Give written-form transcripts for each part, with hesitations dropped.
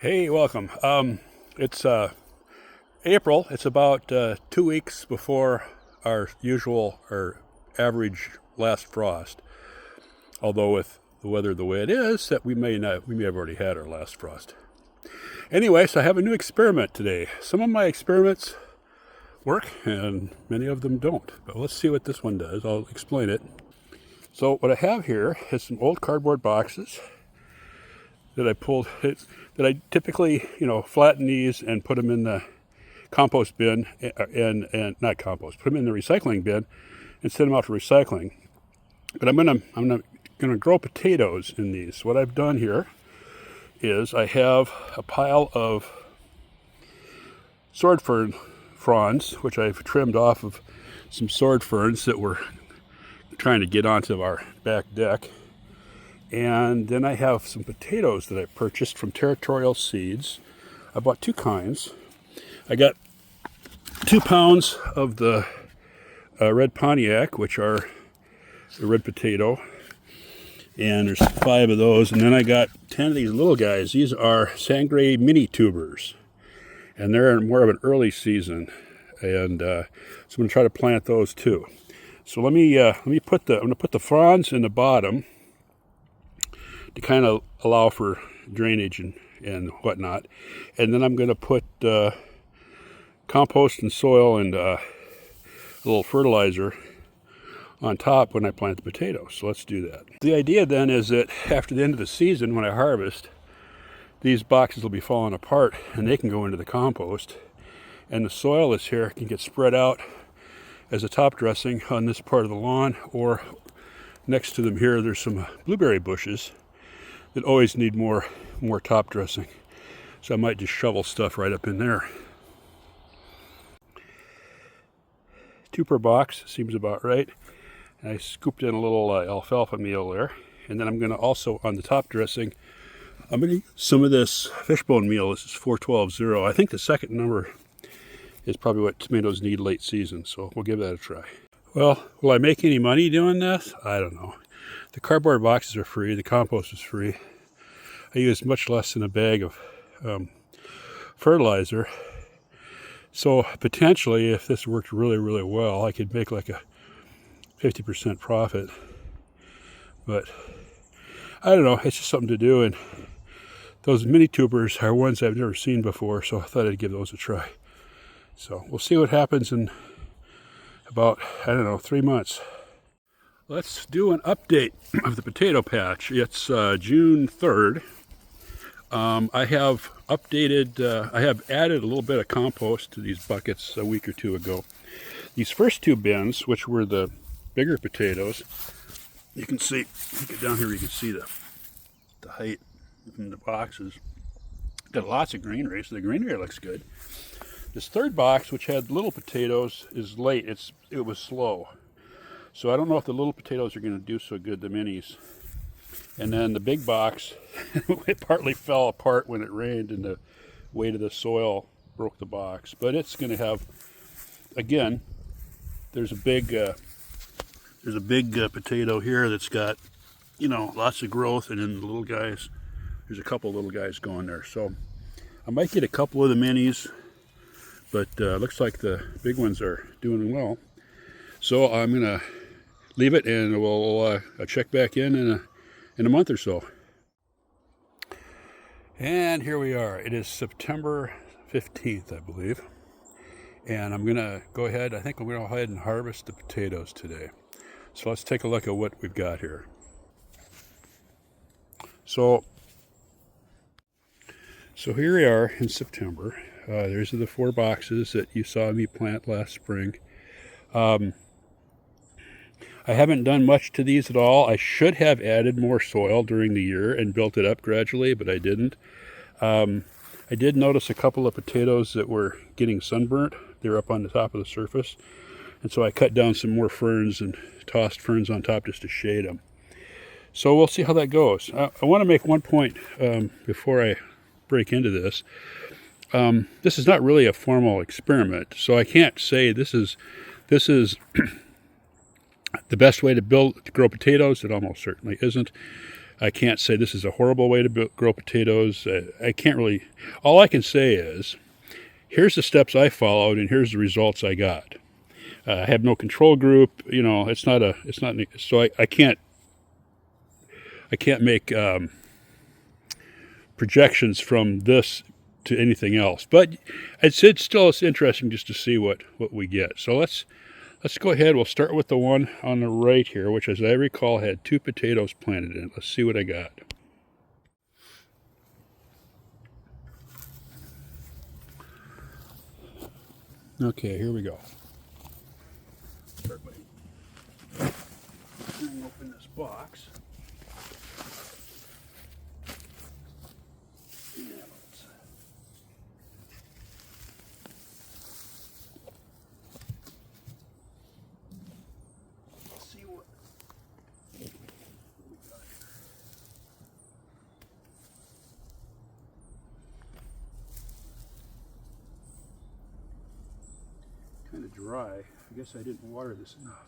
Hey, welcome. It's April. It's about 2 weeks before our average last frost. Although with the weather the way it is, that we may have already had our last frost. Anyway, so I have a new experiment today. Some of my experiments work and many of them don't. But let's see what this one does. I'll explain it. So what I have here is some old cardboard boxes that I pulled, that I typically, flatten these and put them in the compost bin, and not compost, put them in the recycling bin and send them out for recycling. But I'm gonna grow potatoes in these. What I've done here is I have a pile of sword fern fronds, which I've trimmed off of some sword ferns that were trying to get onto our back deck. And then I have some potatoes that I purchased from Territorial Seeds. I bought two kinds. I got 2 pounds of the red Pontiac, which are the red potato. And there's 5 of those. And then I got 10 of these little guys. These are Sangre mini tubers. And they're more of an early season. And so I'm going to try to plant those too. So I'm going to put the fronds in the bottom to kind of allow for drainage and whatnot. And then I'm going to put compost and soil and a little fertilizer on top when I plant the potatoes. So let's do that. The idea then is that after the end of the season, when I harvest, these boxes will be falling apart and they can go into the compost. And the soil that's here can get spread out as a top dressing on this part of the lawn, or next to them here, there's some blueberry bushes that always need more top dressing. So I might just shovel stuff right up in there. 2 per box seems about right. And I scooped in a little alfalfa meal there. And then I'm going to also, on the top dressing, I'm going to use some of this fishbone meal. This is 4120. I think the second number is probably what tomatoes need late season. So we'll give that a try. Well, will I make any money doing this? I don't know. The cardboard boxes are free. The compost is free. I used much less than a bag of fertilizer. So potentially, if this worked really, really well, I could make like a 50% profit. But I don't know. It's just something to do. And those mini tubers are ones I've never seen before, so I thought I'd give those a try. So we'll see what happens in about, 3 months. Let's do an update of the potato patch. It's June 3rd. I have added a little bit of compost to these buckets a week or 2 ago. These first 2 bins, which were the bigger potatoes, you can see, get down here, you can see the height in the boxes. Got lots of greenery, so the greenery looks good. This third box, which had little potatoes, is late. It was slow. So I don't know if the little potatoes are going to do so good, the minis. And then the big box, it partly fell apart when it rained and the weight of the soil broke the box. But it's going to have, again, there's a big potato here that's got, lots of growth. And then the little guys, there's a couple little guys going there. So I might get a couple of the minis, but looks like the big ones are doing well. So I'm going to leave it, and we'll check back in a month or so. And here we are. It is September 15th, I believe. And I'm going to go ahead, I think I'm going to go ahead and harvest the potatoes today. So let's take a look at what we've got here. So here we are in September. There's the 4 boxes that you saw me plant last spring. I haven't done much to these at all. I should have added more soil during the year and built it up gradually, but I didn't. I did notice a couple of potatoes that were getting sunburnt. They were up on the top of the surface. And so I cut down some more ferns and tossed ferns on top just to shade them. So we'll see how that goes. I want to make one point before I break into this. This is not really a formal experiment, so I can't say this is the best way to grow potatoes. It almost certainly isn't. I can't say this is a horrible way to grow potatoes. I can't really. All I can say is, here's the steps I followed, and here's the results I got. I have no control group. You know, it's not. So I can't make projections from this to anything else. But it's still interesting just to see what we get. So let's go ahead. We'll start with the one on the right here, which, as I recall, had 2 potatoes planted in it. Let's see what I got. Okay, here we go. Start by open this box. Kind of dry. I guess I didn't water this enough.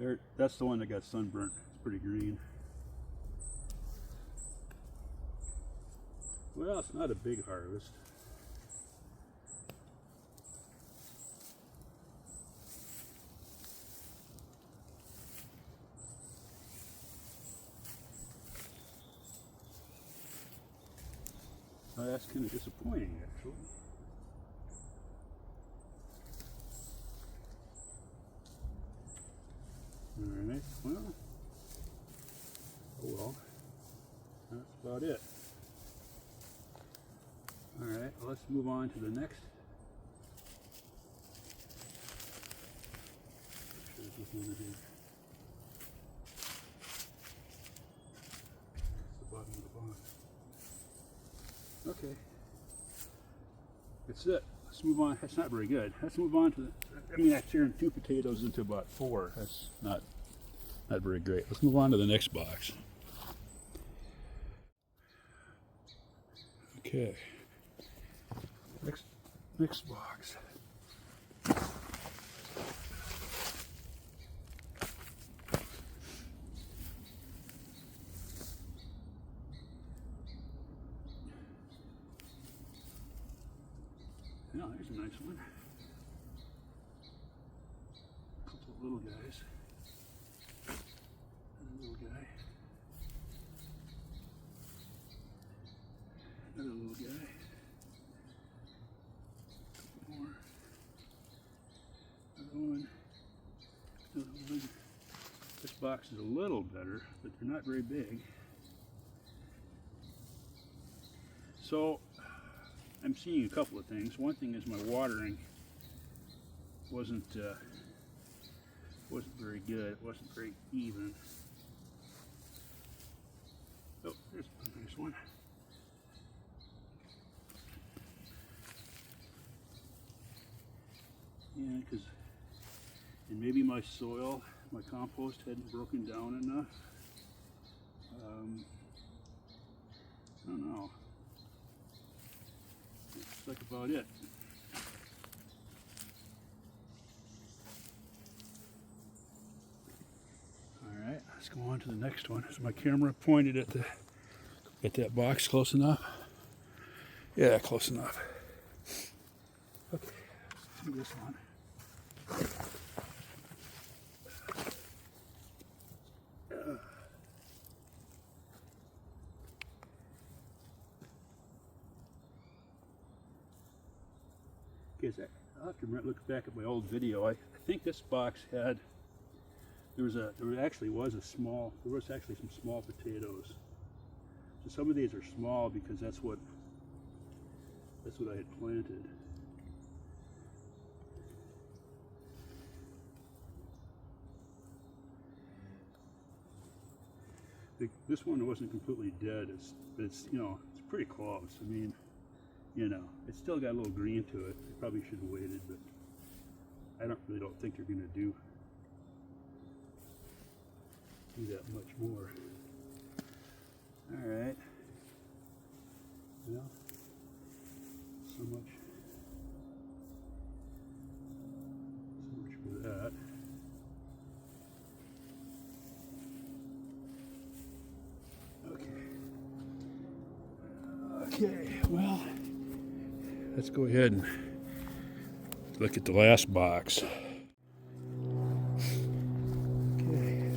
There, that's the one that got sunburnt. It's pretty green. Well, it's not a big harvest. That's kind of disappointing, actually. Alright, well, oh well, that's about it. Alright, let's move on to the next. Okay, that's it. Let's move on. That's not very good. Let's move on to the, I mean, I turned 2 potatoes into about 4. That's not very great. Let's move on to the next box. Okay, next box. Yeah, there's a nice one. A couple of little guys. Another little guy. Another little guy. A couple more. Another one. Another one. This box is a little better, but they're not very big. So I'm seeing a couple of things. One thing is my watering wasn't very good. It wasn't very even. Oh, there's a nice one. Yeah, because and maybe my soil, my compost hadn't broken down enough. I don't know. That's like about it. Alright, let's go on to the next one. Is my camera pointed at that box close enough? Yeah, close enough. Okay, let's do this one. I'll have to look back at my old video. I think this box had, there actually some small potatoes. So some of these are small because that's what I had planted. This one wasn't completely dead. It's you know, it's pretty close. I mean, you know, it's still got a little green to it. I probably should have waited, but I really don't think they're going to do that much more. All right. Well, so much for that. Okay, well, let's go ahead and look at the last box. Okay.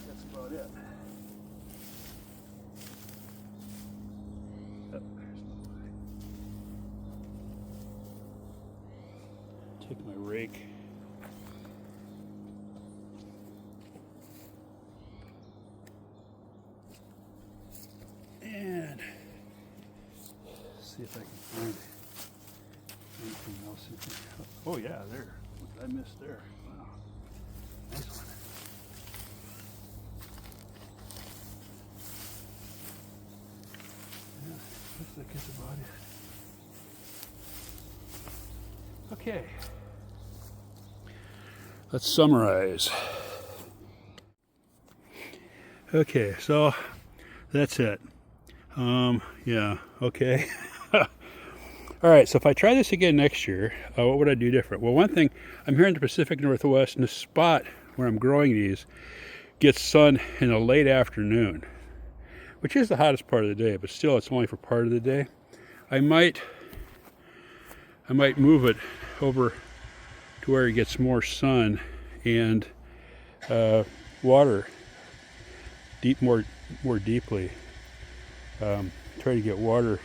That's about it. Take my rake. And see if I can find anything else in here. Oh yeah, there. What did I miss there? Wow. Nice one. Yeah, looks like it's about it. Okay. Let's summarize. Okay, so that's it. Yeah, okay. All right, so if I try this again next year, what would I do different? Well, one thing, I'm here in the Pacific Northwest, and the spot where I'm growing these gets sun in the late afternoon, which is the hottest part of the day, but still it's only for part of the day. I might move it over to where it gets more sun and water more deeply. Try to get water,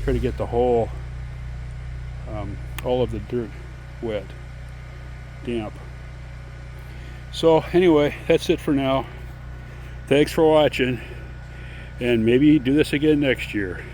try to get the whole, all of the dirt wet, damp. So anyway, that's it for now. Thanks for watching, and maybe do this again next year.